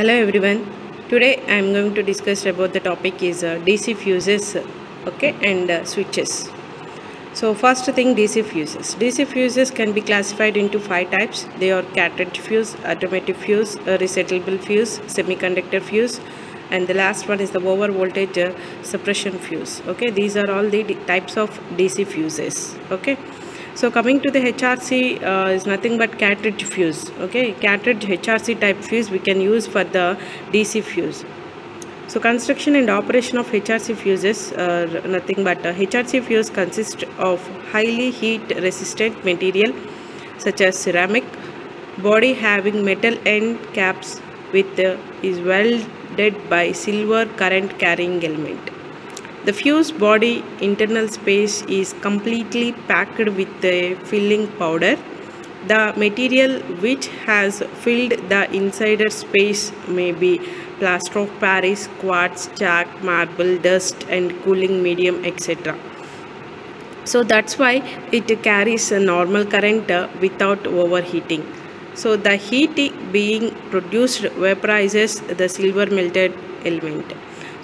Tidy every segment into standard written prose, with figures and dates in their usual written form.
Hello everyone. Today I am going to discuss about the topic is DC fuses, okay, and switches. So first thing, DC fuses. DC fuses can be classified into 5 types. They are cartridge fuse, automotive fuse, resettable fuse, semiconductor fuse, and the last one is the over voltage suppression fuse. Okay, these are all the types of DC fuses. Okay. So coming to the HRC is nothing but cartridge fuse. Okay, cartridge HRC type fuse we can use for the DC fuse. So construction and operation of HRC fuses are nothing but HRC fuse consists of highly heat resistant material such as ceramic body having metal end caps with is welded by silver current carrying element. The fuse body internal space is completely packed with a filling powder. The material which has filled the insider space may be plaster of Paris, quartz, chalk, marble, dust and cooling medium, etc. So that's why it carries a normal current without overheating. So the heat being produced vaporizes the silver melted element.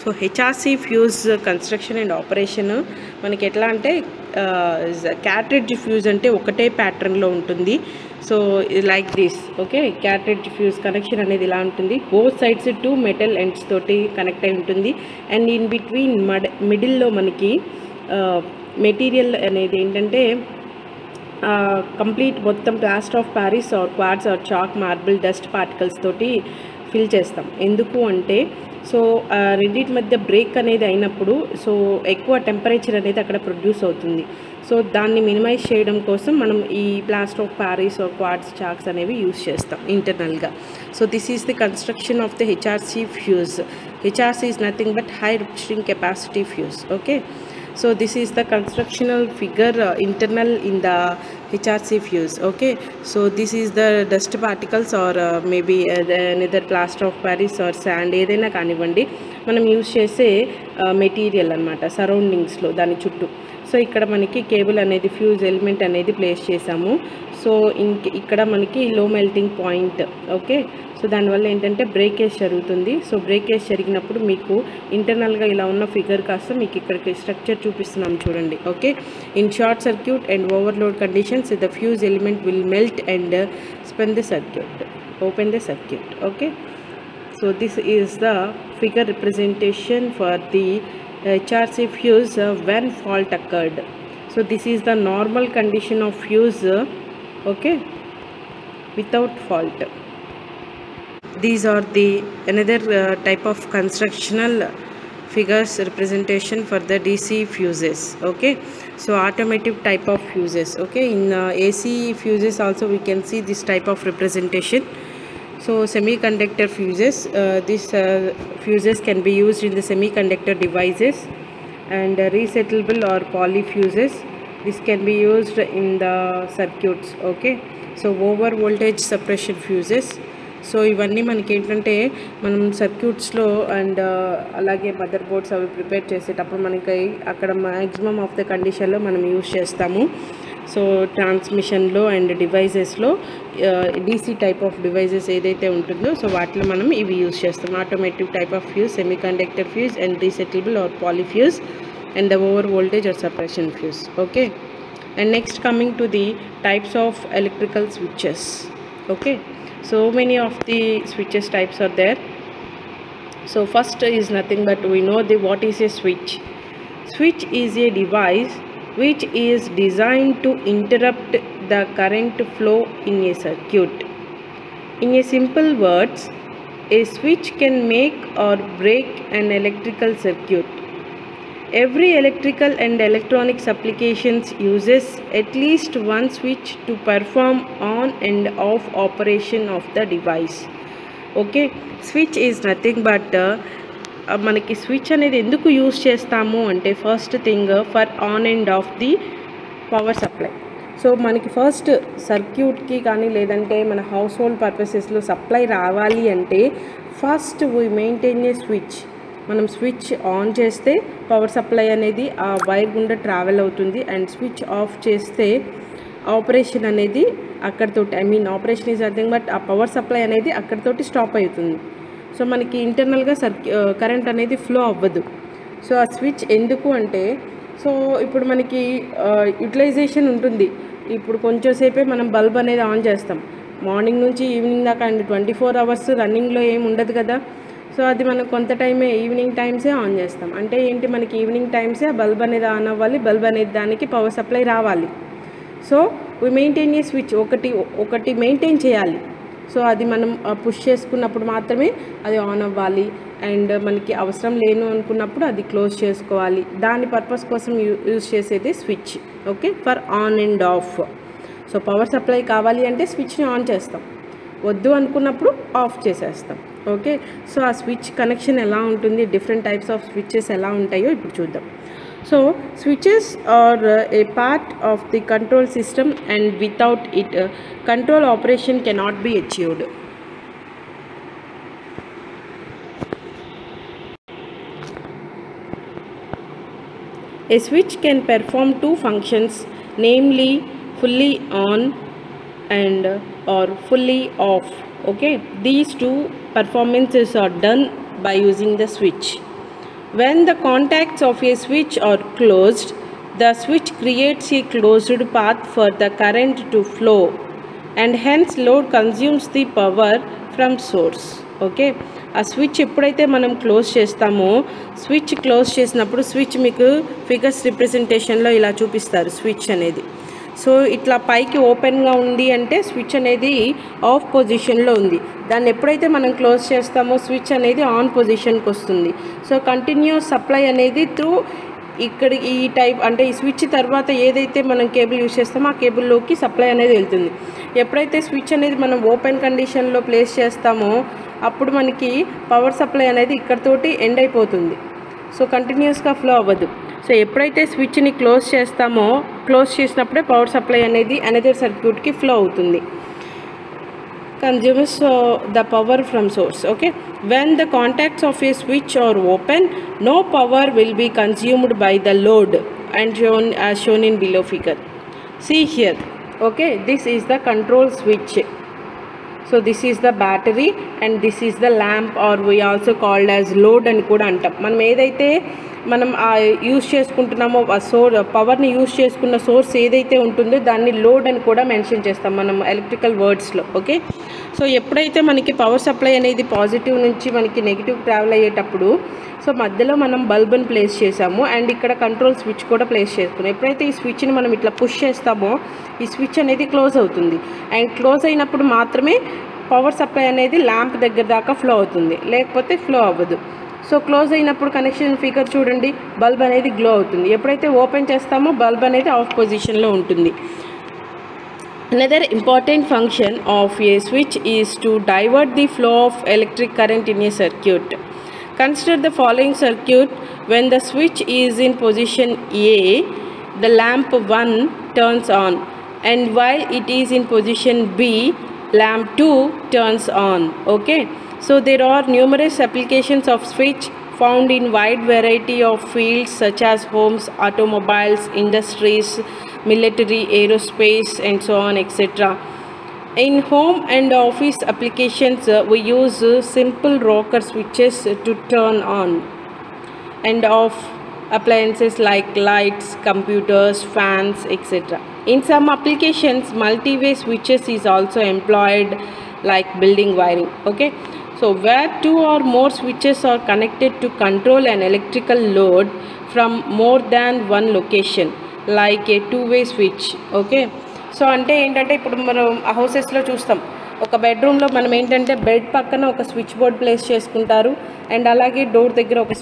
So HRC fuse construction and operation మనకి ఎట్లా అంటే cartridge fuse అంటే ఒకటే ప్యాటర్న్లో ఉంటుంది. So like this. Okay, cartridge fuse connection అనేది ఇలా ఉంటుంది. బోత్ సైడ్స్ 2 మెటల్ ఎండ్స్ తోటి కనెక్ట్ అయి ఉంటుంది. అండ్ ఇన్ బిట్వీన్ మిడిల్లో మనకి మెటీరియల్ అనేది ఏంటంటే కంప్లీట్ మొత్తం plaster of Paris or quartz or chalk marble dust particles తోటి ఫిల్ చేస్తాం. ఎందుకు అంటే సో రెండింటి మధ్య బ్రేక్ అనేది అయినప్పుడు సో ఎక్కువ టెంపరేచర్ అనేది అక్కడ ప్రొడ్యూస్ అవుతుంది. సో దాన్ని మినిమైజ్ చేయడం కోసం మనం ఈ plaster of Paris or quartz chalks అనేవి యూజ్ చేస్తాం ఇంటర్నల్గా. So this is the construction of the HRC fuse. HRC is nothing but high rupturing capacity fuse. Okay, so this is the constructional figure internal in the HRC fuse. Okay, so this is the dust particles or maybe either plaster of Paris or sand ఏదైనా కానివ్వండి మనం use చేసే material అనమాట సరౌండింగ్స్లో దాని చుట్టూ. So ఇక్కడ మనకి కేబుల్ అనేది ఫ్యూజ్ ఎలిమెంట్ అనేది ప్లేస్ చేసాము. సో ఇక్కడ మనకి లో మెల్టింగ్ పాయింట్. ఓకే, సో దానివల్ల ఏంటంటే బ్రేకేజ్ జరుగుతుంది. సో బ్రేకేజ్ జరిగినప్పుడు మీకు ఇంటర్నల్గా ఇలా ఉన్న ఫిగర్ కాస్త మీకు ఇక్కడికి స్ట్రక్చర్ చూపిస్తున్నాం చూడండి. Okay, in short circuit and overload conditions the fuse element will melt and span the circuit, open the circuit. Okay, so this is the figure representation for the HRC fuse when fault occurred. So this is the normal condition of fuse, okay, without fault. These are the another type of constructional figures representation for the DC fuses. Okay, so automotive type of fuses. Okay, in AC fuses also we can see this type of representation. So semiconductor fuses, these fuses can be used in the semiconductor devices, and resettable or poly fuses, this can be used in the circuits. Okay, so over voltage suppression fuses. So ఇవన్నీ మనకి ఏంటంటే మనం సర్క్యూట్స్లో and అలాగే mother boards అవి prepare చేసేటప్పుడు మనకి అక్కడ maximum of the కండిషన్లో మనం యూజ్ చేస్తాము. సో ట్రాన్స్మిషన్లో అండ్ డివైజెస్లో డీసీ టైప్ ఆఫ్ డివైజెస్ ఏదైతే ఉంటుందో సో వాటిలో మనం ఇవి యూజ్ చేస్తాం. Automotive type of fuse, semiconductor fuse and resettable or poly fuse and the over voltage or separation fuse. Okay, and next coming to the types of electrical switches. Okay, so many of the switches types are there. So first is nothing but we know the what is a switch. Switch is a device which is designed to interrupt the current flow in a circuit. In a simple words, a switch can make or break an electrical circuit. Every electrical and electronics applications uses at least one switch to perform on and off operation of the device. Okay, switch is nothing but మనకి switch అనేది ఎందుకు use చేస్తాము అంటే first thing for on and of the power supply. So మనకి first సర్క్యూట్కి కానీ లేదంటే మన house hold పర్పసెస్లో supply రావాలి అంటే first we maintain a switch. మనం స్విచ్ ఆన్ చేస్తే పవర్ సప్లై అనేది ఆ వైర్ గుండా ట్రావెల్ అవుతుంది, అండ్ స్విచ్ ఆఫ్ చేస్తే ఆపరేషన్ అనేది అక్కడితోటి ఆపరేషన్ ఈజ్ నథింగ్ బట్ ఆ పవర్ సప్లై అనేది అక్కడితోటి స్టాప్ అవుతుంది. సో మనకి ఇంటర్నల్గా కరెంట్ అనేది ఫ్లో అవ్వదు. సో ఆ స్విచ్ ఎందుకు అంటే, సో ఇప్పుడు మనకి యూటిలైజేషన్ ఉంటుంది. ఇప్పుడు కొంచెం సేపే మనం బల్బ్ అనేది ఆన్ చేస్తాం, మార్నింగ్ నుంచి ఈవినింగ్ దాకా అండి. 24 అవర్స్ రన్నింగ్లో ఏమి ఉండదు కదా. సో అది మనం కొంత టైమే, ఈవినింగ్ టైమ్సే ఆన్ చేస్తాం. అంటే ఏంటి, మనకి ఈవినింగ్ టైమ్సే బల్బ్ అనేది ఆన్ అవ్వాలి, బల్బ్ అనేది దానికి పవర్ సప్లై రావాలి. So we maintain a switch, ఒకటి మెయింటైన్ చేయాలి. సో అది మనం పుష్ చేసుకున్నప్పుడు మాత్రమే అది ఆన్ అవ్వాలి, అండ్ మనకి అవసరం లేను అనుకున్నప్పుడు అది క్లోజ్ చేసుకోవాలి. దాని పర్పస్ కోసం యూజ్ చేసేది switch. Okay, for on and of. So power supply కావాలి అంటే స్విచ్ని ఆన్ చేస్తాం, వద్దు అనుకున్నప్పుడు ఆఫ్ చేసేస్తాం. ఓకే, సో ఆ స్విచ్ కనెక్షన్ ఎలా ఉంటుంది, డిఫరెంట్ టైప్స్ ఆఫ్ స్విచెస్ ఎలా ఉంటాయో ఇప్పుడు చూద్దాం. So switches are a part of the control system and without it control operation cannot be achieved. A switch can perform two functions, namely fully on and or fully off. Okay, these two performances are done by using the switch. When the contacts of a switch are closed, the switch creates a closed path for the current to flow, and hence load consumes the power from source. Okay, ఆ switch ఎప్పుడైతే మనం close చేస్తామో, switch close చేసినప్పుడు switch మీకు figures రిప్రజెంటేషన్లో ఇలా చూపిస్తారు switch అనేది. So ఇట్లా పైకి ఓపెన్గా ఉంది అంటే స్విచ్ అనేది ఆఫ్ పొజిషన్లో ఉంది. దాన్ని ఎప్పుడైతే మనం క్లోజ్ చేస్తామో స్విచ్ అనేది ఆన్ పొజిషన్కి వస్తుంది. సో కంటిన్యూస్ సప్లై అనేది త్రూ ఇక్కడ ఈ టైప్, అంటే ఈ స్విచ్ తర్వాత ఏదైతే మనం కేబుల్ యూజ్ చేస్తామో ఆ కేబుల్లోకి సప్లై అనేది వెళ్తుంది. ఎప్పుడైతే స్విచ్ అనేది మనం ఓపెన్ కండిషన్లో ప్లేస్ చేస్తామో అప్పుడు మనకి పవర్ సప్లై అనేది ఇక్కడతోటి ఎండ్ అయిపోతుంది. సో కంటిన్యూస్గా ఫ్లో అవ్వదు. సో ఎప్పుడైతే స్విచ్ని క్లోజ్ చేస్తామో, క్లోజ్ చేసినప్పుడే పవర్ సప్లై అనేది అనదర్ సర్క్యూట్కి ఫ్లో అవుతుంది. Consumes the power from source. Okay, when the contacts of a switch are open, no power will be consumed by the load, and as shown in below figure. See here. Okay, this is the control switch. So this is the battery and this is the lamp, or we also called as load అని కూడా అంటాం. మనం ఏదైతే మనం use చేసుకుంటున్నామో ఆ పవర్ని use చేసుకున్న source ఏదైతే ఉంటుందో దాన్ని లోడ్ అని కూడా మెన్షన్ చేస్తాం మనం ఎలక్ట్రికల్ వర్డ్స్లో. ఓకే, సో ఎప్పుడైతే మనకి పవర్ సప్లై అనేది పాజిటివ్ నుంచి మనకి నెగిటివ్ ట్రావెల్ అయ్యేటప్పుడు, సో మధ్యలో మనం బల్బ్ని ప్లేస్ చేసాము అండ్ ఇక్కడ కంట్రోల్ స్విచ్ కూడా ప్లేస్ చేసుకున్నాం. ఎప్పుడైతే ఈ స్విచ్ని మనం ఇట్లా పుష్ చేస్తామో ఈ స్విచ్ అనేది క్లోజ్ అవుతుంది, అండ్ క్లోజ్ అయినప్పుడు మాత్రమే పవర్ సప్లై అనేది ల్యాంప్ దగ్గర దాకా ఫ్లో అవుతుంది, లేకపోతే ఫ్లో అవ్వదు. సో క్లోజ్ అయినప్పుడు కనెక్షన్ ఫిగర్ చూడండి, బల్బ్ అనేది గ్లో అవుతుంది. ఎప్పుడైతే ఓపెన్ చేస్తామో బల్బ్ అనేది ఆఫ్ పొజిషన్లో ఉంటుంది. Another important function of a switch is to divert the flow of electric current in a circuit. Consider the following circuit. When the switch is in position A, the lamp 1 turns on, and while it is in position B, lamp 2 turns on. Okay, so there are numerous applications of switch found in wide variety of fields such as homes, automobiles, industries, military, aerospace, and so on, etc. In home and office applications, we use simple rocker switches to turn on and off appliances like lights, computers, fans, etc. In some applications, multi-way switches is also employed, like building wiring. Okay, so where two or more switches are connected to control an electrical load from more than one location, like a two-way switch. Okay, so అంటే ఏంటంటే ఇప్పుడు మనం హౌసెస్లో చూస్తాం, ఒక బెడ్రూమ్లో మనం ఏంటంటే bed పక్కన ఒక స్విచ్ బోర్డ్ ప్లేస్ చేసుకుంటారు, అండ్ అలాగే డోర్ దగ్గర ఒక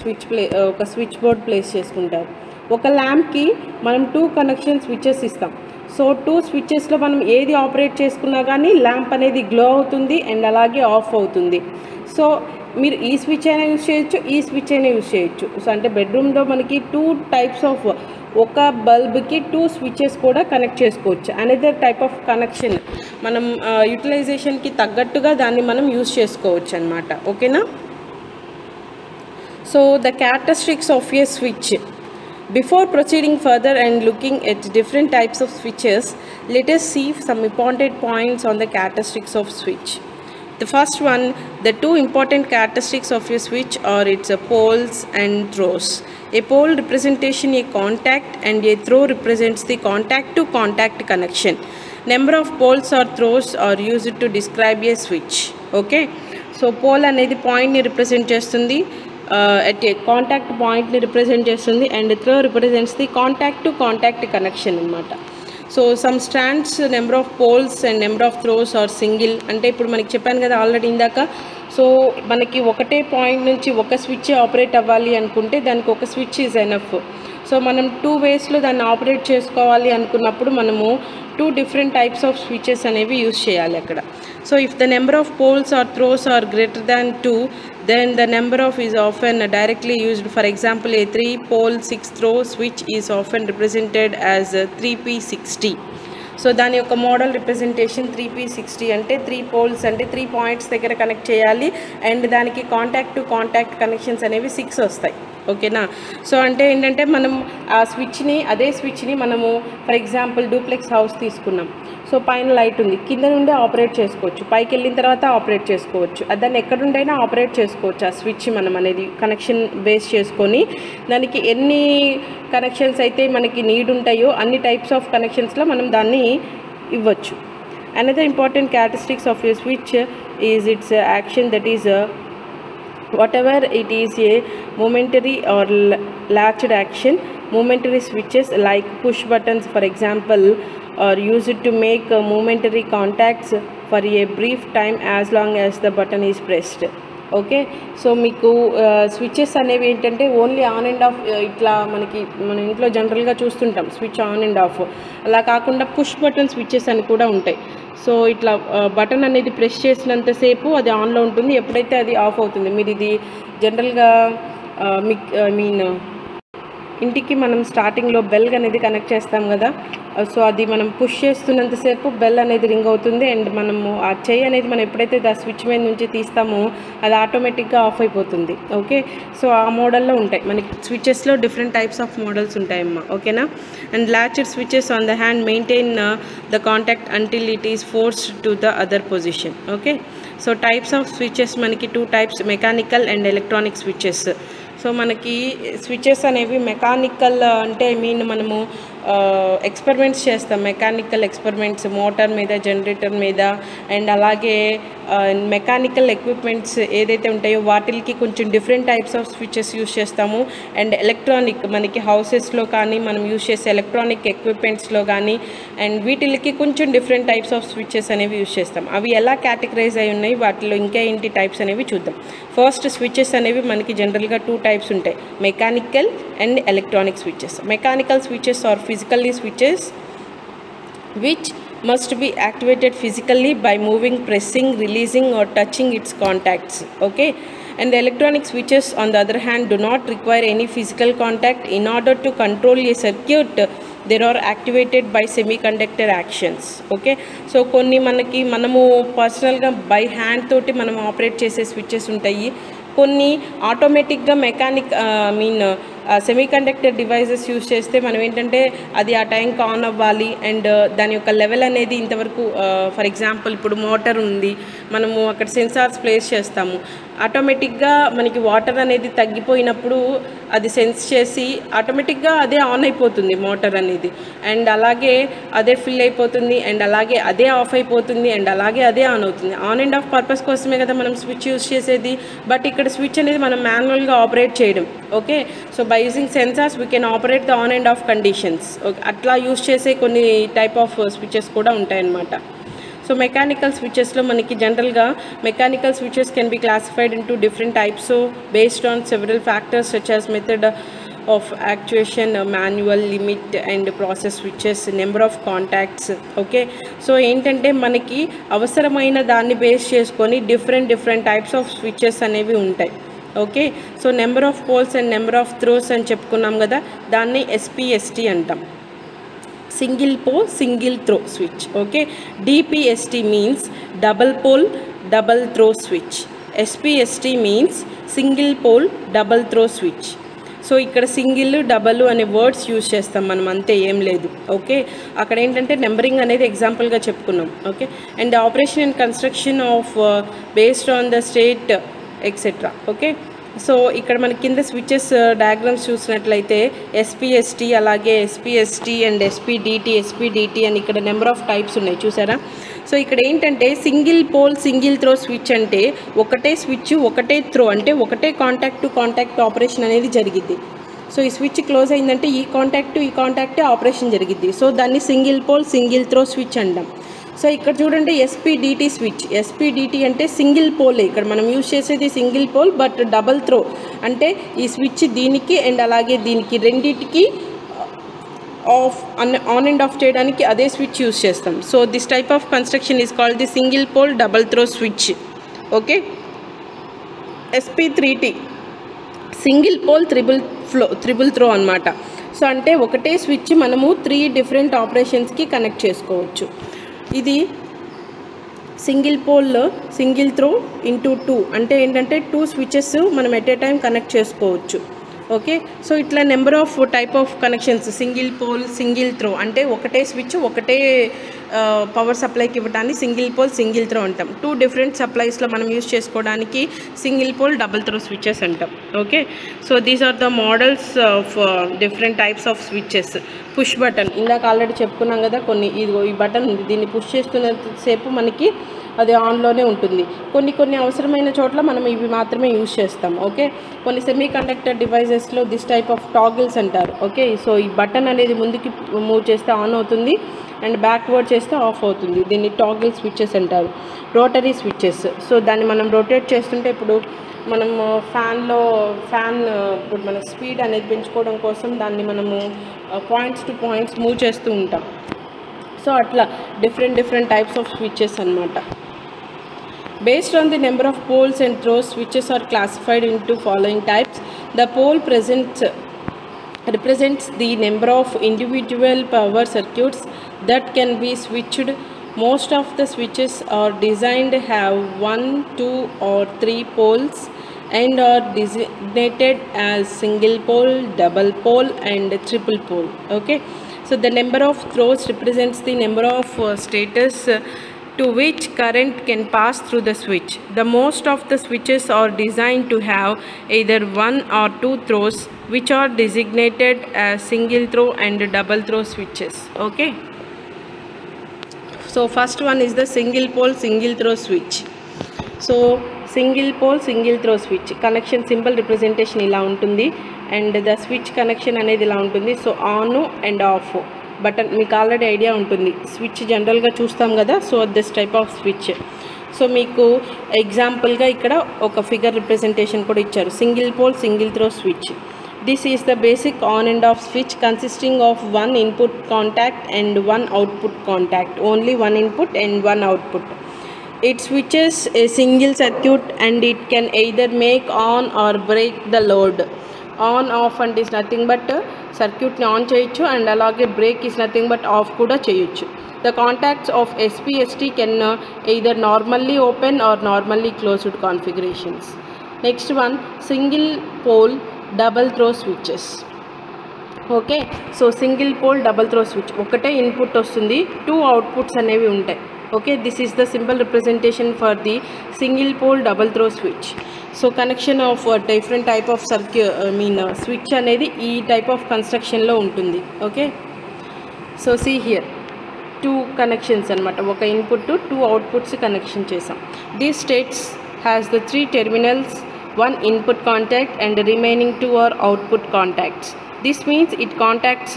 స్విచ్ బోర్డ్ ప్లేస్ చేసుకుంటారు. ఒక ల్యాంప్కి మనం 2 కనెక్షన్ స్విచెస్ ఇస్తాం. సో 2 స్విచెస్లో మనం ఏది ఆపరేట్ చేసుకున్నా కానీ ల్యాంప్ అనేది గ్లో అవుతుంది అండ్ అలాగే ఆఫ్ అవుతుంది. సో మీరు ఈ స్విచ్ అయినా యూజ్ చేయొచ్చు, ఈ స్విచ్ అయినా యూజ్ చేయొచ్చు. సో అంటే బెడ్రూమ్లో మనకి 2 టైప్స్ ఆఫ్, ఒక బల్బ్కి 2 స్విచెస్ కూడా కనెక్ట్ చేసుకోవచ్చు. అనదర్ టైప్ ఆఫ్ కనెక్షన్ మనం యూటిలైజేషన్కి తగ్గట్టుగా దాన్ని మనం యూజ్ చేసుకోవచ్చు అన్నమాట. ఓకేనా? So the characteristics of A switch. Before proceeding further and looking at different types of switches, let us see some important points on the characteristics of switch. The first one, the two important characteristics of a switch are its poles and throws. A pole represents a contact and a throw represents the contact to contact connection. Number of poles or throws are used to describe a switch. Okay, so pole అనేది పాయింట్ని represent చేస్తుంది, at a contact పాయింట్ని represent చేస్తుంది, and throw represents the contact to contact connection అనమాట. So some stands number of poles and number of throws or single. అంటే ఇప్పుడు మనకి చెప్పాను కదా ఆల్రెడీ ఇందాక, సో మనకి ఒకటే పాయింట్ నుంచి ఒక స్విచ్ ఆపరేట్ అవ్వాలి అనుకుంటే దానికి ఒక స్విచ్ ఈజ్ ఎనఫ్. సో మనం 2 వేస్లో దాన్ని ఆపరేట్ చేసుకోవాలి అనుకున్నప్పుడు మనము 2 different types of switches అనేవి యూజ్ చేయాలి అక్కడ. So if the number of poles are throws are greater than 2, then the number of is often directly used. For example, a 3-pole 6-throw switch is often represented as 3p60. So దాని యొక్క model representation 3p60 అంటే 3 poles అంటే 3 points దగ్గర connect చేయాలి, and దానికి contact to contact connections అనేవి 6 వస్తాయి. ఓకేనా. సో అంటే ఏంటంటే మనం ఆ స్విచ్ని, అదే స్విచ్ని మనము ఫర్ ఎగ్జాంపుల్ డూప్లెక్స్ హౌస్ తీసుకున్నాం. సో పైన లైట్ ఉంది, కింద నుండే ఆపరేట్ చేసుకోవచ్చు, పైకి వెళ్ళిన తర్వాత ఆపరేట్ చేసుకోవచ్చు, దాన్ని ఎక్కడుండైనా ఆపరేట్ చేసుకోవచ్చు. ఆ స్విచ్ మనం అనేది కనెక్షన్ బేస్ చేసుకొని దానికి ఎన్ని కనెక్షన్స్ అయితే మనకి నీడ్ ఉంటాయో అన్ని టైప్స్ ఆఫ్ కనెక్షన్స్లో మనం దాన్ని ఇవ్వచ్చు. Another important characteristics of A switch is it's action, that is whatever it is a momentary or latched action. Momentary switches like push buttons, for example, are used to make momentary contacts for a brief time as long as the button is pressed. Okay, so మీకు switches అనేవి ఏంటంటే only on and of, ఇట్లా మన ఇంట్లో జనరల్గా చూస్తుంటాం switch on and of, అలా కాకుండా పుష్ బటన్ స్విచెస్ అని కూడా ఉంటాయి. సో ఇట్లా బటన్ అనేది ప్రెస్ చేసినంతసేపు అది ఆన్లో ఉంటుంది, ఎప్పుడైతే అది ఆఫ్ అవుతుంది. మీరు ఇది జనరల్గా ఇంటికి మనం స్టార్టింగ్లో బెల్ అనేది కనెక్ట్ చేస్తాం కదా, సో అది మనం పుష్ చేస్తున్నంతసేపు బెల్ అనేది రింగ్ అవుతుంది, అండ్ మనము ఆ చెయ్యి అనేది మనం ఎప్పుడైతే ఆ స్విచ్ మీద నుంచి తీస్తామో అది ఆటోమేటిక్గా ఆఫ్ అయిపోతుంది. ఓకే, సో ఆ మోడల్లో ఉంటాయి మనకి స్విచెస్లో డిఫరెంట్ టైప్స్ ఆఫ్ మోడల్స్ ఉంటాయమ్మా. ఓకేనా. And latched switches on the hand maintain the contact until it is forced to the other position. Okay, so types of switches మనకి 2 types, mechanical and electronic switches. So మనకి switches అనేవి mechanical అంటే మనము experiments చేస్తాం, mechanical experiments motor మీద, generator మీద, and అలాగే mechanical equipments ఏదైతే ఉంటాయో వాటికి కొంచెం different types of switches use చేస్తాము. అండ్ ఎలక్ట్రానిక్ మనకి హౌసెస్లో కానీ మనం యూస్ చేసే ఎలక్ట్రానిక్ ఎక్విప్మెంట్స్లో కానీ అండ్ వీటికి కొంచెం డిఫరెంట్ టైప్స్ ఆఫ్ స్విచెస్ అనేవి యూస్ చేస్తాం. అవి ఎలా కేటగరైజ్ అయి ఉన్నాయి, వాటిలో ఇంకా ఏంటి టైప్స్ అనేవి చూద్దాం. ఫస్ట్ స్విచెస్ అనేవి మనకి జనరల్గా 2 types ఉంటాయి, mechanical and electronic switches. Mechanical switches are physically switches which must be activated physically by moving, pressing, releasing or touching its contacts. Okay, and the electronic switches on the other hand do not require any physical contact. In order to control a circuit they are activated by semiconductor actions. Okay, so కొన్ని మనము పర్సనల్గా by hand తోటి మనం operate చేసే switches ఉంటాయి, కొన్ని ఆటోమేటిక్గా semiconductor devices use చేస్తే మనం ఏంటంటే అది ఆ టైంకి ఆన్ అవ్వాలి, అండ్ దాని యొక్క లెవెల్ అనేది ఇంతవరకు ఫర్ ఎగ్జాంపుల్ ఇప్పుడు మోటార్ ఉంది, మనము అక్కడ సెన్సార్స్ ప్లేస్ చేస్తాము, ఆటోమేటిక్గా మనకి వాటర్ అనేది తగ్గిపోయినప్పుడు అది సెన్స్ చేసి ఆటోమేటిక్గా అదే ఆన్ అయిపోతుంది మోటార్ అనేది, అండ్ అలాగే అదే ఫిల్ అయిపోతుంది, అండ్ అలాగే అదే ఆఫ్ అయిపోతుంది, అండ్ అలాగే అదే ఆన్ అవుతుంది. ఆన్ అండ్ ఆఫ్ పర్పస్ కోసమే కదా మనం స్విచ్ యూస్ చేసేది, బట్ ఇక్కడ స్విచ్ అనేది మనం మాన్యువల్గా ఆపరేట్ చేయడం. Okay, so by using sensors we can operate the on and of conditions. అట్లా యూస్ చేసే కొన్ని టైప్ ఆఫ్ స్విచెస్ కూడా ఉంటాయన్నమాట. సో మెకానికల్ స్విచెస్లో మనకి జనరల్గా mechanical switches can be classified into different types based on several factors such as method of actuation, manual, limit and process switches, number of contacts. Okay, so ఏంటంటే మనకి అవసరమైన దాన్ని base చేసుకొని different types of switches అనేవి ఉంటాయి. Okay, so number of poles and number of throws అని చెప్పుకున్నాం కదా, దాన్ని SPST అంటాం, single pole single throw switch. Okay, DPST means double pole double throw switch, SPST means single pole double throw switch. So ఇక్కడ single double అనే words use చేస్తాం మనం, అంతే, ఏం లేదు. ఓకే, అక్కడ ఏంటంటే నెంబరింగ్ అనేది ఎగ్జాంపుల్గా చెప్పుకున్నాం. Okay, and operation and construction of based on the state etcetera. Okay, so ఇక్కడ మనకి కింద స్విచెస్ డయాగ్రామ్స్ చూసినట్లయితే ఎస్పీఎస్టీ, అలాగే ఎస్పీఎస్టీ అండ్ ఎస్పీడిటీ అని ఇక్కడ నెంబర్ ఆఫ్ టైప్స్ ఉన్నాయి, చూసారా? సో ఇక్కడ ఏంటంటే single pole single throw switch అంటే ఒకటే స్విచ్ ఒకటే త్రో, అంటే ఒకటే కాంటాక్ట్ టు కాంటాక్ట్ ఆపరేషన్ అనేది జరిగిద్ది. సో ఈ స్విచ్ క్లోజ్ అయిందంటే ఈ కాంటాక్ట్ ఆపరేషన్ జరిగిద్ది. సో దాన్ని single pole single throw switch అంటాం. సో ఇక్కడ చూడండి ఎస్పీడిటీ స్విచ్. ఎస్పీడిటీ అంటే సింగిల్ పోల్, ఇక్కడ మనం యూజ్ చేసేది single pole but double throw, అంటే ఈ స్విచ్ దీనికి అండ్ అలాగే దీనికి రెండింటికి ఆన్ అండ్ ఆఫ్ చేయడానికి అదే స్విచ్ యూజ్ చేస్తాం. So this type of construction is called the single pole double throw switch. Okay, SP3T single pole triple throw అనమాట. సో అంటే ఒకటే స్విచ్ మనము 3 డిఫరెంట్ ఆపరేషన్స్కి కనెక్ట్ చేసుకోవచ్చు. ఇది single pole single throw into 2 అంటే ఏంటంటే 2 స్విచెస్ మనం ఎట్ ఏ టైం కనెక్ట్ చేసుకోవచ్చు. ఓకే, సో ఇట్లా number of type of connections, single pole single throw అంటే ఒకటే స్విచ్ ఒకటే పవర్ సప్లైకి ఇవ్వడానికి సింగిల్ పోల్ సింగిల్ త్రో అంటాం. 2 డిఫరెంట్ సప్లైస్లో మనం యూజ్ చేసుకోవడానికి single pole double throw switches అంటాం. Okay, so these are the models of different types of switches. Push button ఇందాక already చెప్పుకున్నాం కదా, ఇదిగో ఈ బటన్ ఉంది, దీన్ని పుష్ చేస్తున్నంతసేపు మనకి అది ఆన్లోనే ఉంటుంది. కొన్ని అవసరమైన చోట్ల మనం ఇవి మాత్రమే యూజ్ చేస్తాం. ఓకే, కొన్ని సెమీ కండక్టర్ డివైజెస్లో దిస్ టైప్ ఆఫ్ టాగిల్స్ అంటారు. ఓకే, సో ఈ బటన్ అనేది ముందుకి మూవ్ చేస్తే ఆన్ అవుతుంది అండ్ బ్యాక్వర్డ్ చేస్తే ఆఫ్ అవుతుంది. దీన్ని టాగిల్ స్విచెస్ అంటారు. రోటరీ స్విచెస్, సో దాన్ని మనం రొటేట్ చేస్తుంటే ఇప్పుడు మనం ఫ్యాన్ ఇప్పుడు మన స్పీడ్ అనేది పెంచుకోవడం కోసం దాన్ని మనము పాయింట్స్ టు పాయింట్స్ మూవ్ చేస్తూ ఉంటాం. సో అట్లా డిఫరెంట్ టైప్స్ ఆఫ్ స్విచెస్ అన్నమాట. Based on the number of poles and throws, switches are classified into following types. The pole represents the number of individual power circuits that can be switched. Most of the switches are designed to have 1, 2 or 3 poles and are designated as single pole, double pole and triple pole. Okay, so the number of throws represents the number of status to which current can pass through the switch. The most of the switches are designed to have either 1 or 2 throws, which are designated as single throw and double throw switches. Okay, so first one is the single pole single throw switch. So single pole single throw switch connection symbol representation ఇలా ఉంటుంది and the switch connection అనేది ఇలా ఉంటుంది. So on and off button మీకు already idea ఉంటుంది, switch జనరల్గా చూస్తాం కదా. So this type of switch. So మీకు ఎగ్జాంపుల్గా ఇక్కడ ఒక ఫిగర్ రిప్రజెంటేషన్ కూడా ఇచ్చారు. Single pole single throw switch. This is the basic on and off switch consisting of 1 input contact and 1 output contact. Only 1 input and 1 output. It switches a single circuit and it can either make on or break the load. On off and is nothing but circuit ni on cheyochu and alage break is nothing but off kuda cheyochu. The contacts of SPST can either normally open or normally closed configurations. Next one, single pole double throw switches. Okay, so single pole double throw switch. ఒకటే input వస్తుంది, 2 outputs అనేవి ఉంటాయి. Okay, this is the symbol representation for the single pole double throw switch. So connection of different type of switch అనేది ఈ type of కన్స్ట్రక్షన్లో ఉంటుంది. Okay, so see here 2 connections అనమాట. ఒక ఇన్పుట్ 2 అవుట్పుట్స్ కనెక్షన్ చేసాం. These states has the 3 terminals, 1 input contact and remaining 2 are output contacts. This means it contacts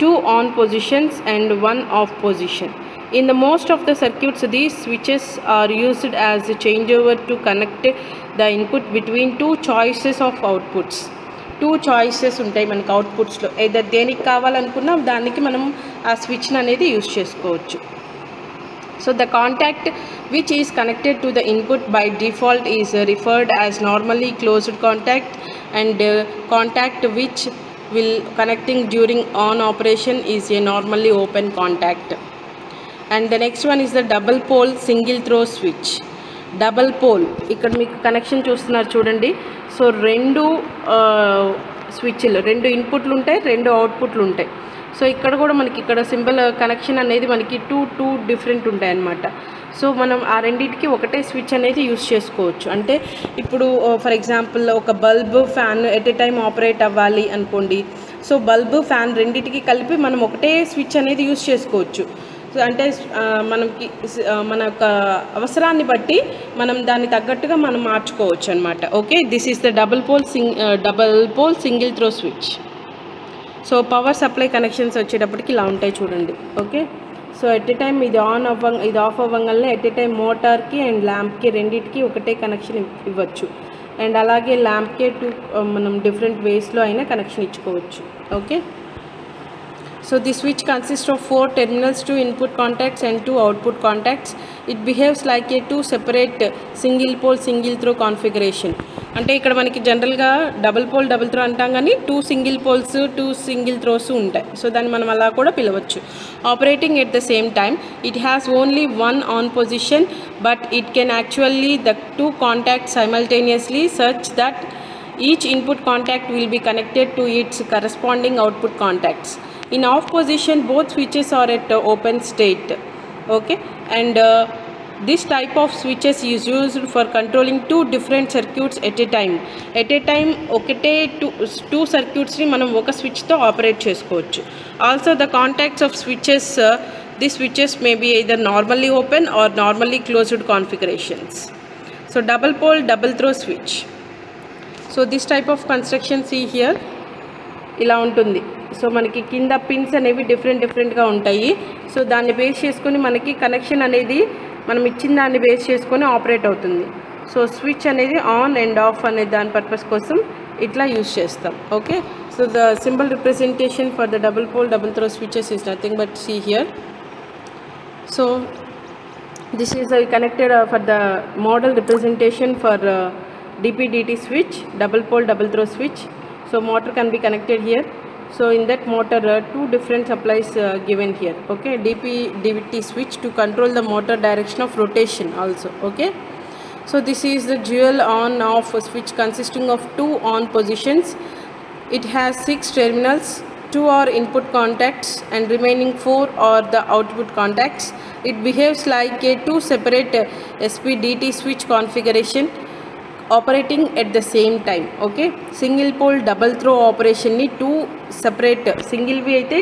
2 on positions and 1 off position. In the most of the circuits, these switches are used as a changeover to connect the input between 2 choices of outputs. 2 choices ఉంటాయి మనకి అవుట్పుట్స్లో. Either దేనికి కావాలనుకున్నా దానికి మనం ఆ స్విచ్ని అనేది use చేసుకోవచ్చు. So the contact which is connected to the input by default is referred as normally closed contact, and contact which will connecting during on operation is a normally open contact. And the next one is the double pole single throw switch. Double pole, ఇక్కడ మీకు connection చూస్తున్నారు చూడండి. So 2 స్విచ్లు, 2 ఇన్పుట్లు ఉంటాయి, 2 అవుట్పుట్లు ఉంటాయి. So ఇక్కడ కూడా మనకి ఇక్కడ సింబల్ కనెక్షన్ అనేది మనకి టూ డిఫరెంట్ ఉంటాయి అన్నమాట. సో మనం ఆ రెండింటికి ఒకటే స్విచ్ అనేది యూస్ చేసుకోవచ్చు. అంటే ఇప్పుడు ఫర్ ఎగ్జాంపుల్ ఒక bulb fan at a time operate అవ్వాలి అనుకోండి. సో బల్బ్ ఫ్యాన్ రెండింటికి కలిపి మనం ఒకటే స్విచ్ అనేది యూస్ చేసుకోవచ్చు. సో అంటే మనకి మన యొక్క అవసరాన్ని బట్టి మనం దాన్ని తగ్గట్టుగా మనం మార్చుకోవచ్చు అనమాట. Okay, this is the double pole single throw switch. So power supply connections వచ్చేటప్పటికి ఇలా ఉంటాయి చూడండి. Okay, so at a time ఇది ఆఫ్ అవ్వగానే ఎట్ ఏ టైం మోటార్కి అండ్ ల్యాంప్కి రెండింటికి ఒకటే కనెక్షన్ ఇవ్వచ్చు. అండ్ అలాగే ల్యాంప్కే మనం డిఫరెంట్ వేస్లో అయినా కనెక్షన్ ఇచ్చుకోవచ్చు. Okay, so the switch consists of 4 terminals, 2 input contacts and 2 output contacts. It behaves like a 2 separate single pole single throw configuration. అంటే ఇక్కడ మనకి జనరల్గా డబుల్ పోల్ డబుల్ త్రో అంటాం, కానీ 2 సింగిల్ పోల్స్ 2 సింగిల్ త్రోస్ ఉంటాయి. So దాన్ని మనం అలా కూడా పిలవచ్చు. Operating at the same time, it has only 1 on position, but it can actually the 2 contacts simultaneously such that each input contact will be connected to its corresponding output contacts. In off position, both switches are at open state. Okay, and this type of switches is used for controlling 2 different circuits at a time. At a time ఒకటే two circuits ని మనం ఒక switch తో operate చేసుకోవచ్చు. Also the contacts of switches, these switches may be either normally open or normally closed configurations. So double pole double throw switch. So this type of construction, see here, ఇలా ఉంటుంది. So మనకి కింద pins అనేవి డిఫరెంట్గా ఉంటాయి. So దాన్ని base చేసుకొని మనకి కనెక్షన్ అనేది మనం ఇచ్చిన దాన్ని బేస్ చేసుకొని ఆపరేట్ అవుతుంది. సో స్విచ్ అనేది ఆన్ అండ్ ఆఫ్ అనే దాని పర్పస్ కోసం ఇట్లా యూజ్ చేస్తాం. Okay, so the symbol representation for the double pole double throw switches is nothing but see here. So this is connected for the model representation for DP/DT switch, double pole double throw switch. So motor can be connected here. So in that motor 2 different supplies given here. Okay, DP/DT switch to control the motor direction of rotation also. Okay, so this is the dual on off switch consisting of 2 on positions. It has 6 terminals, 2 are input contacts and remaining 4 are the output contacts. It behaves like a 2 separate SP/DT switch configuration operating at the same time. Okay, single pole double throw operation ni 2 separate single వి అయితే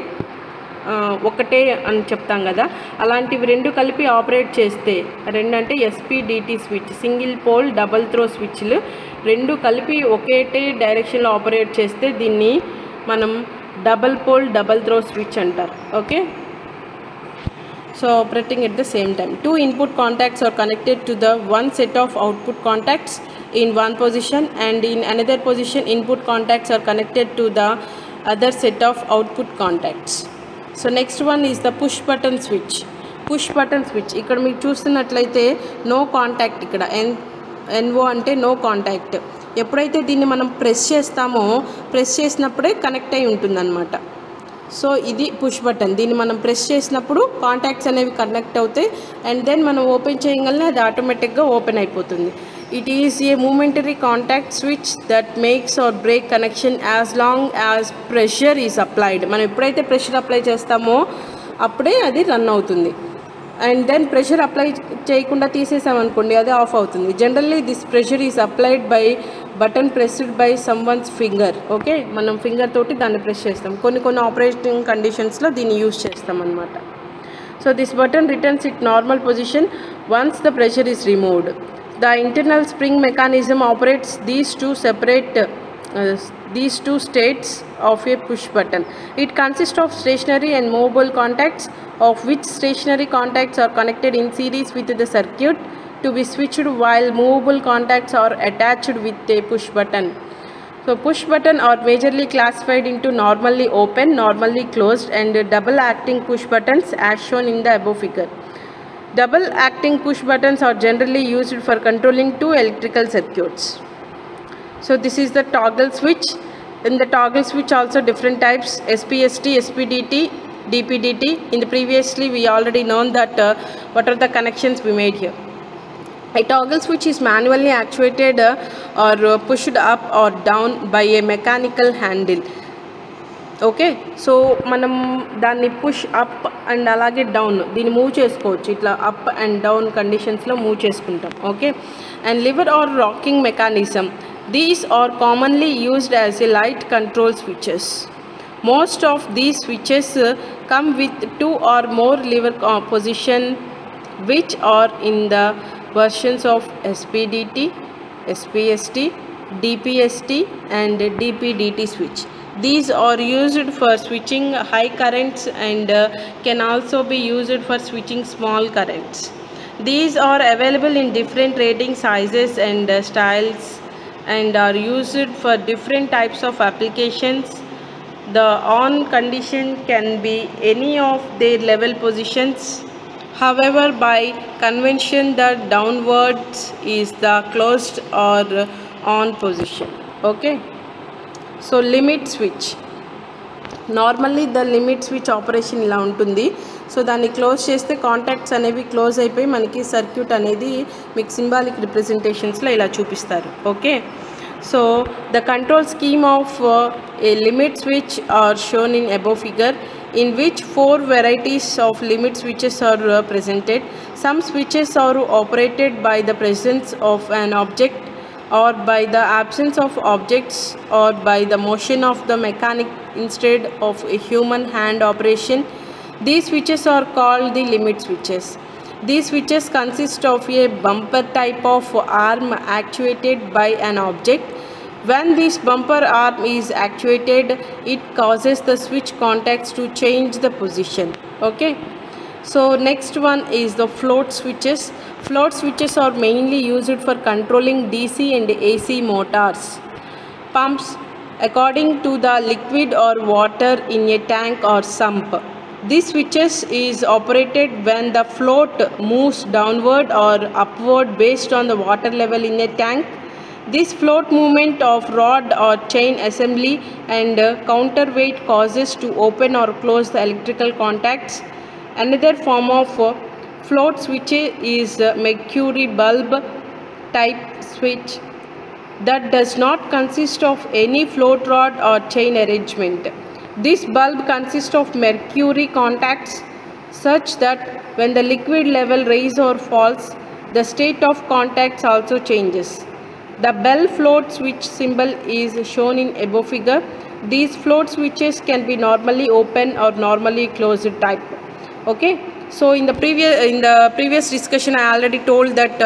ఒకటే అని చెప్తాం కదా, అలాంటివి 2 కలిపి operate చేస్తే 2 అంటే SP/DT switch, single pole double throw స్విచ్లు 2 కలిపి ఒకటే డైరెక్షన్లో ఆపరేట్ చేస్తే దీన్ని మనం double pole double throw switch అంటారు. Okay, so operating at the same time, 2 input contacts are connected to the one set of output contacts in one position, and in another position input contacts are connected to the other set of output contacts. So next one is the push button switch. Push button switch ఇక్కడ మీకు చూస్తున్నట్లయితే no contact, ఇక్కడ NO అంటే no contact. ఎప్పుడైతే దీన్ని మనం press చేస్తామో press చేసినప్పుడే కనెక్ట్ అయి ఉంటుందన్నమాట. సో ఇది పుష్ బటన్, దీన్ని మనం ప్రెస్ చేసినప్పుడు కాంటాక్ట్స్ అనేవి కనెక్ట్ అవుతాయి అండ్ దెన్ మనం ఓపెన్ చేయగలనే అది ఆటోమేటిక్గా ఓపెన్ అయిపోతుంది. It is a momentary contact switch that makes or break connection as long as pressure is applied. మనం ఎప్పుడైతే ప్రెషర్ అప్లై చేస్తామో అప్పుడే అది రన్ అవుతుంది. అండ్ దెన్ ప్రెషర్ అప్లై చేయకుండా తీసేసామనుకోండి అది ఆఫ్ అవుతుంది. Generally this pressure is applied by button pressed by someone's finger. Okay, మనం ఫింగర్ తోటి దాన్ని ప్రెస్ చేస్తాం. కొన్ని ఆపరేటింగ్ కండిషన్స్లో దీన్ని యూజ్ చేస్తాం అన్నమాట. So this button returns it normal position once the pressure is removed. The internal spring mechanism operates these two states of a push button. It consists of stationary and movable contacts, of which stationary contacts are connected in series with the circuit to be switched, while movable contacts are attached with a push button. So push button are majorly classified into normally open, normally closed and double acting push buttons as shown in the above figure. Double acting push buttons are generally used for controlling 2 electrical circuits. So this is the toggle switch. In the toggle switch also different types: SPST, SP/DT, DP/DT. In the previously we already known that what are the connections we made here. A toggle switch is manually actuated or pushed up or down by a mechanical handle. Okay, so మనం దాన్ని push up and అలాగే down దీన్ని move చేసుకోవచ్చు, ఇట్లా up and down కండిషన్స్లో move చేసుకుంటాం. Okay, and lever or rocking mechanism, these are commonly used as a light control switches. Most of these switches come with 2 or more lever position which are in the versions of SPDT, SPST, DPST and DPDT switch. These are used for switching high currents and can also be used for switching small currents. These are available in different rating sizes and styles and are used for different types of applications. The on condition can be any of their level positions. However, by convention the downwards is the closed or on position. Okay, so limit switch, normally the limit switch operation ఇలా ఉంటుంది. So దాన్ని close చేస్తే contacts అనేవి close అయిపోయి మనకి circuit అనేది మీకు symbolic రిప్రజెంటేషన్స్లో ఇలా చూపిస్తారు. Okay, so the control scheme of a limit switch are shown in above figure, in which 4 varieties of limit switches are presented. Some switches are operated by the presence of an object or by the absence of objects or by the motion of the mechanic instead of a human hand operation. These switches are called the limit switches. These switches consist of a bumper type of arm actuated by an object. When this bumper arm is actuated, it causes the switch contacts to change the position. Okay, so next one is the float switches. Float switches are mainly used for controlling DC and AC motors, pumps, according to the liquid or water in a tank or sump. These switches is operated when the float moves downward or upward based on the water level in a tank. This float movement of rod or chain assembly and counterweight causes to open or close the electrical contacts. Another form of float switch is mercury bulb type switch that does not consist of any float rod or chain arrangement. This bulb consists of mercury contacts such that when the liquid level rises or falls, the state of contacts also changes. The bell float switch symbol is shown in above figure. These float switches can be normally open or normally closed type. Okay, so in the previous discussion I already told that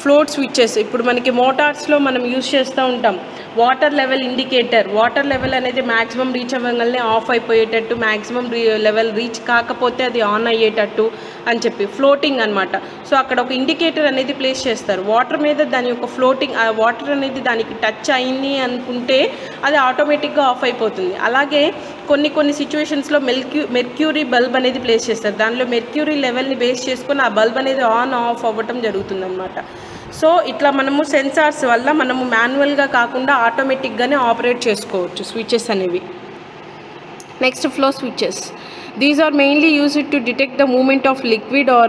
float switches ఇప్పుడు మనకి మోటార్స్లో మనం use చేస్తూ ఉంటాం. Water level indicator, water level అనేది maximum reach అవ్వగానే of అయిపోయేటట్టు, maximum level reach కాకపోతే అది on అయ్యేటట్టు అని చెప్పి ఫ్లోటింగ్ అనమాట. సో అక్కడ ఒక ఇండికేటర్ అనేది ప్లేస్ చేస్తారు వాటర్ మీద, దాని యొక్క ఫ్లోటింగ్, ఆ వాటర్ అనేది దానికి టచ్ అయింది అనుకుంటే అది ఆటోమేటిక్గా ఆఫ్ అయిపోతుంది. అలాగే కొన్ని సిచ్యువేషన్స్లో మెర్క్యూరీ బల్బ్ అనేది ప్లేస్ చేస్తారు. దానిలో మెర్క్యూరీ లెవెల్ని బేస్ చేసుకొని ఆ బల్బ్ అనేది ఆన్ ఆఫ్ అవ్వటం జరుగుతుంది అనమాట. సో ఇట్లా మనము సెన్సార్స్ వల్ల మనము మాన్యువల్గా కాకుండా ఆటోమేటిక్గానే ఆపరేట్ చేసుకోవచ్చు స్విచెస్ అనేవి. Next, flow switches. These are mainly used to detect the movement of liquid or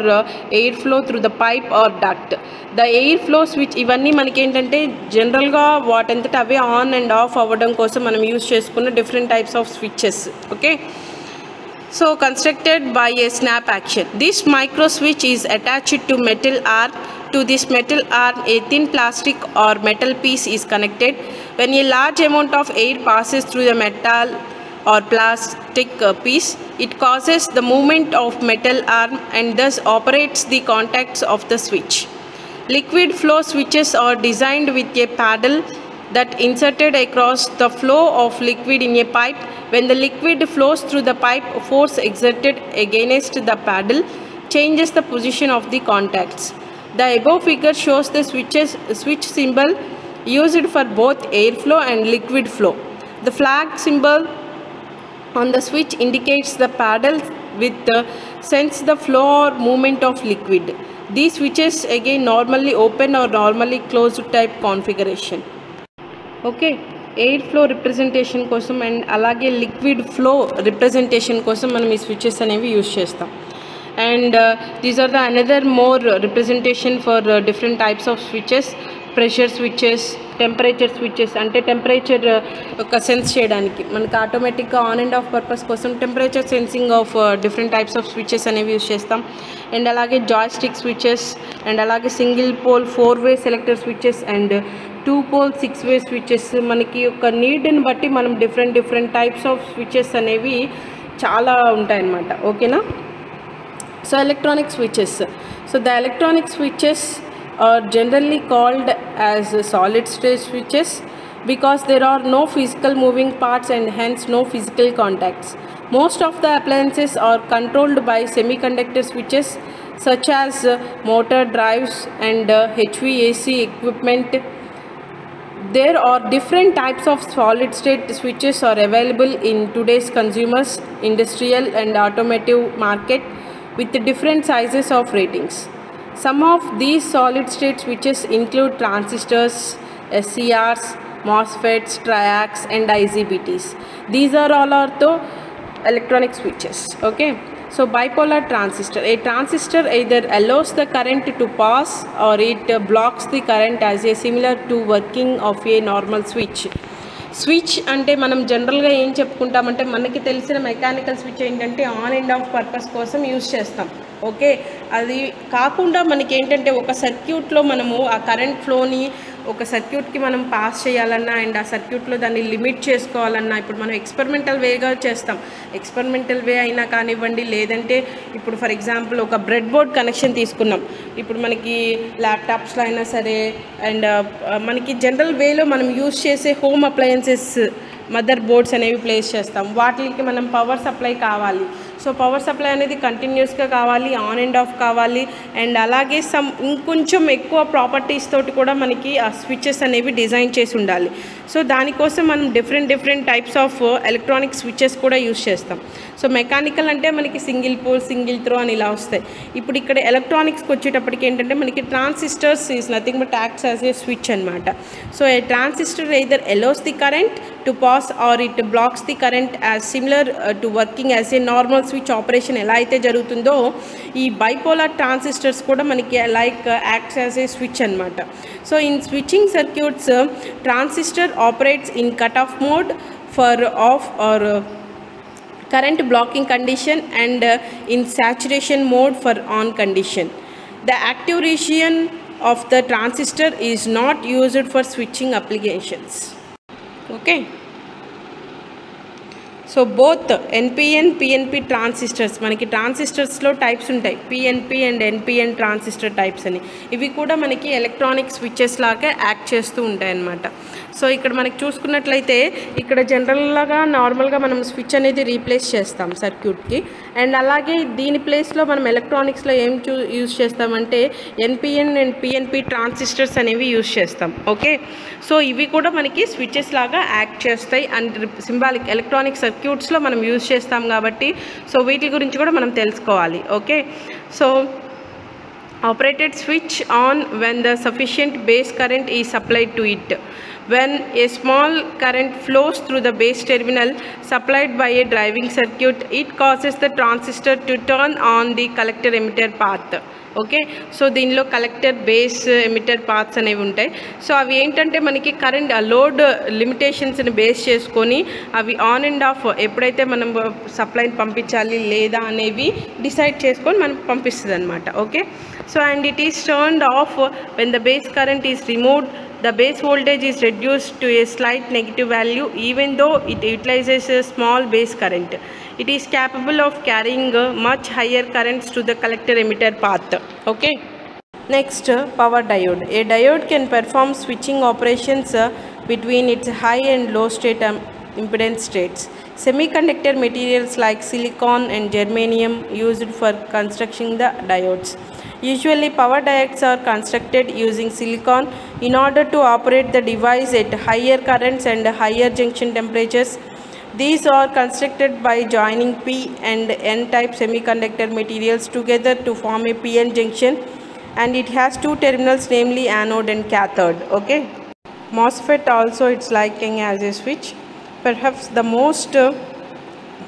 air flow through the pipe or duct. The air flow switch ఇవన్నీ మనకి ఏంటంటే జనరల్గా వాటంతట అవే ఆన్ అండ్ ఆఫ్ అవ్వడం కోసం మనం యూజ్ చేసుకున్న different types of switches. Okay, so constructed by a snap action. This micro switch is attached to metal arm. To this metal arm, a thin plastic or metal piece is connected. When a large amount of air passes through the metal or plastic piece, it causes the movement of metal arm and thus operates the contacts of the switch. Liquid flow switches are designed with a paddle that inserted across the flow of liquid in a pipe. When the liquid flows through the pipe, force exerted against the paddle changes the position of the contacts. The above figure shows the switch symbol used for both airflow and liquid flow. The flag symbol on the switch indicates the paddle with sense the flow or movement of liquid. These switches again normally open or normally closed type configuration. Okay, air flow representation కోసం and అలాగే liquid flow representation కోసం మనం ఈ switches అనేవి use చేస్తాం. and these are the another more representation for different types of switches. Pressure switches, temperature switches అంటే temperature ఒక sense చేయడానికి మనకి ఆటోమేటిక్గా ఆన్ అండ్ ఆఫ్ పర్పస్ కోసం temperature sensing of different types of switches అనేవి use చేస్తాం. And అలాగే joystick switches, and అలాగే single pole 4-వే selector switches and 2-పోల్ 6-వే switches. మనకి ఒక నీడ్ని బట్టి మనం డిఫరెంట్ టైప్స్ ఆఫ్ స్విచెస్ అనేవి చాలా ఉంటాయన్నమాట. ఓకేనా. So electronic switches. So the electronic switches are generally called as solid state switches because there are no physical moving parts and hence no physical contacts. Most of the appliances are controlled by semiconductor switches such as motor drives and HVAC equipment. There are different types of solid state switches are available in today's consumers, industrial and automotive market with different sizes of ratings. Some of these solid state switches include transistors, SCRs, MOSFETs, triacs and IGBTs. These are all the electronic switches. Okay. So bipolar transistor. A transistor either allows the current to pass or it blocks the current as a similar to working of a normal switch. Switch అంటే మనం జనరల్గా ఏం చెప్పుకుంటామంటే మనకి తెలిసిన mechanical switch ఏంటంటే on and of purpose కోసం use చేస్తాం. Okay. అది కాకుండా మనకి ఏంటంటే ఒక సర్క్యూట్లో మనము ఆ కరెంట్ ఫ్లోని ఒక సర్క్యూట్కి మనం పాస్ చేయాలన్నా అండ్ ఆ సర్క్యూట్లో దాన్ని లిమిట్ చేసుకోవాలన్నా ఇప్పుడు మనం ఎక్స్పెరిమెంటల్ వేగా చేస్తాం. ఎక్స్పెరిమెంటల్ వే అయినా కానివ్వండి, లేదంటే ఇప్పుడు ఫర్ ఎగ్జాంపుల్ ఒక బ్రెడ్ బోర్డ్ కనెక్షన్ తీసుకున్నాం. ఇప్పుడు మనకి ల్యాప్టాప్స్లో అయినా సరే అండ్ మనకి జనరల్ వేలో మనం యూజ్ చేసే హోమ్ అప్లయన్సెస్ మదర్ బోర్డ్స్ అనేవి ప్లేస్ చేస్తాం. వాటికి మనం పవర్ సప్లై కావాలి. సో పవర్ సప్లై అనేది కంటిన్యూస్గా కావాలి, ఆన్ అండ్ ఆఫ్ కావాలి. అండ్ అలాగే ఇంకొంచెం ఎక్కువ ప్రాపర్టీస్ తోటి కూడా మనకి ఆ స్విచెస్ అనేవి డిజైన్ చేసి ఉండాలి. సో దానికోసం మనం different types of electronic switches కూడా యూజ్ చేస్తాం. సో మెకానికల్ అంటే మనకి సింగిల్ పోల్, సింగిల్ త్రో అని ఇలా వస్తాయి. ఇప్పుడు ఇక్కడ ఎలక్ట్రానిక్స్కి వచ్చేటప్పటికి ఏంటంటే మనకి transistors is nothing but acts as a switch అనమాట. So a transistor either allows the current to pass or it blocks the current as similar to working as a normal switch operation ఎలా అయితే జరుగుతుందో ఈ bipolar transistors కూడా మనకి like acts as a switch అనమాట. So in switching circuits transistor operates in cut off mode for off or current blocking condition and in saturation mode for on condition. The active region of the transistor is not used for switching applications. Okay. So both NPN PNP transistors మనకి ట్రాన్సిస్టర్స్లో types ఉంటాయి, PNP and NPN transistor types అని. ఇవి కూడా మనకి electronic switches లాగా act చేస్తూ ఉంటాయి అన్నమాట. సో ఇక్కడ మనకి చూసుకున్నట్లయితే ఇక్కడ జనరల్గా నార్మల్గా మనం స్విచ్ అనేది రీప్లేస్ చేస్తాం సర్క్యూట్కి. అండ్ అలాగే దీని ప్లేస్లో మనం ఎలక్ట్రానిక్స్లో ఏం యూజ్ చేస్తామంటే ఎన్పిఎన్ అండ్ పిఎన్పి ట్రాన్సిస్టర్స్ అనేవి యూజ్ చేస్తాం. ఓకే. సో ఇవి కూడా మనకి స్విచెస్ లాగా యాక్ట్ చేస్తాయి అండ్ సింబాలిక్ ఎలక్ట్రానిక్ సర్క్యూట్స్లో మనం యూజ్ చేస్తాం కాబట్టి సో వీటి గురించి కూడా మనం తెలుసుకోవాలి. Okay. So operated switch on when the sufficient base current is supplied to it. When a small current flows through the base terminal supplied by a driving circuit, it causes the transistor to turn on the collector emitter path. Okay. So దీనిలో collector, base, emitter paths అనేవి ఉంటాయి. So అవి ఏంటంటే మనకి current load లిమిటేషన్స్ని base చేసుకొని అవి on and of ఎప్పుడైతే మనం సప్లైని పంపించాలి లేదా అనేవి డిసైడ్ చేసుకొని మనం పంపిస్తుంది అనమాట. Okay. So and it is turned of when the base current is removed. The base voltage is reduced to a slight negative value even though it utilizes a small base current. It is capable of carrying much higher currents to the collector emitter path. Okay. Next, power diode. A diode can perform switching operations between its high and low state impedance states. Semiconductor materials like silicon and germanium used for constructing the diodes. Usually power diodes are constructed using silicon in order to operate the device at higher currents and higher junction temperatures. These are constructed by joining P and N type semiconductor materials together to form a PN junction, and it has two terminals, namely anode and cathode. Okay. MOSFET also it's liking as a switch. Perhaps the most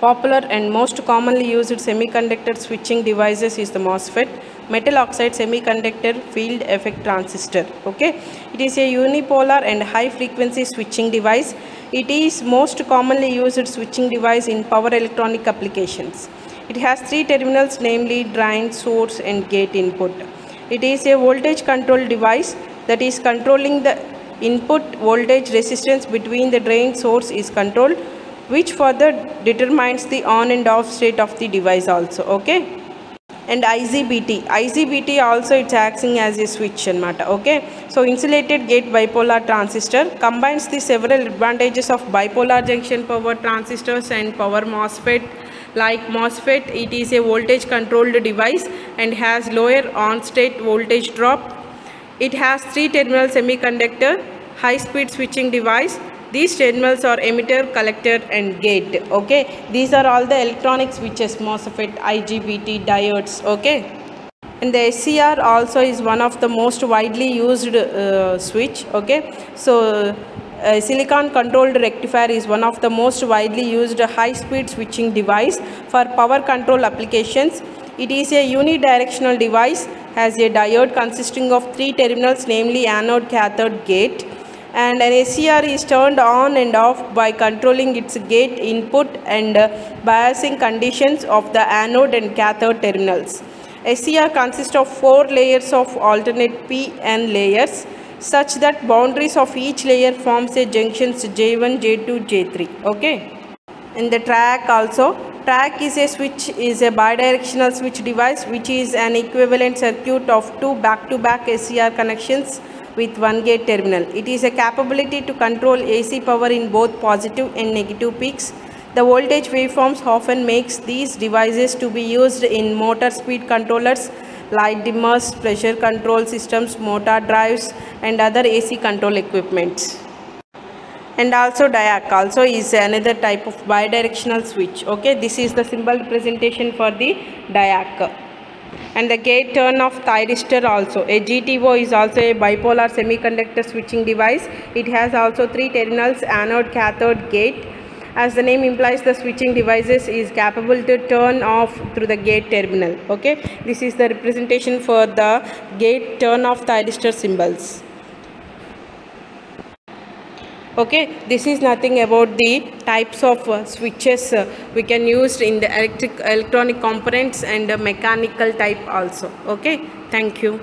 popular and most commonly used semiconductor switching devices is the MOSFET. metal oxide semiconductor field effect transistor. Okay, it is a unipolar and high frequency switching device. It is most commonly used switching device in power electronic applications. It has three terminals, namely drain, source and gate input. It is a voltage control device, that is controlling the input voltage resistance between the drain source is controlled, which further determines the on and off state of the device also. Okay, and IGBT also it's acting as a switch anamata. Okay, so insulated gate bipolar transistor combines the several advantages of bipolar junction power transistors and power MOSFET. Like MOSFET, it is a voltage controlled device and has lower on state voltage drop. It has three terminal semiconductor high speed switching device. These terminals are emitter, collector and gate. Okay, these are all the electronic switches, MOSFET, IGBT, diodes. Okay, and the SCR also is one of the most widely used switch. Okay, so silicon controlled rectifier is one of the most widely used high speed switching device for power control applications. It is a unidirectional device, has a diode consisting of three terminals, namely anode, cathode, gate, and an SCR is turned on and off by controlling its gate input and biasing conditions of the anode and cathode terminals. SCR consists of 4 layers of alternate p-n layers, such that boundaries of each layer forms a junctions J1, J2, J3. Okay, and the track also. Track is a switch, is a bidirectional switch device which is an equivalent circuit of two back-to-back SCR connections with one gate terminal. It is a capability to control AC power in both positive and negative peaks. The voltage waveforms often makes these devices to be used in motor speed controllers, light dimmers, pressure control systems, motor drives and other AC control equipments. And also DIAC also is another type of bidirectional switch. Okay, this is the symbol representation for the DIAC. And the gate turn off thyristor also. A GTO is also a bipolar semiconductor switching device. It has also three terminals, anode, cathode, gate. As the name implies, the switching devices is capable to turn off through the gate terminal. Okay, this is the representation for the gate turn off thyristor symbols. Okay, this is nothing about the types of switches we can use in the electronic components and mechanical type also. Okay, thank you.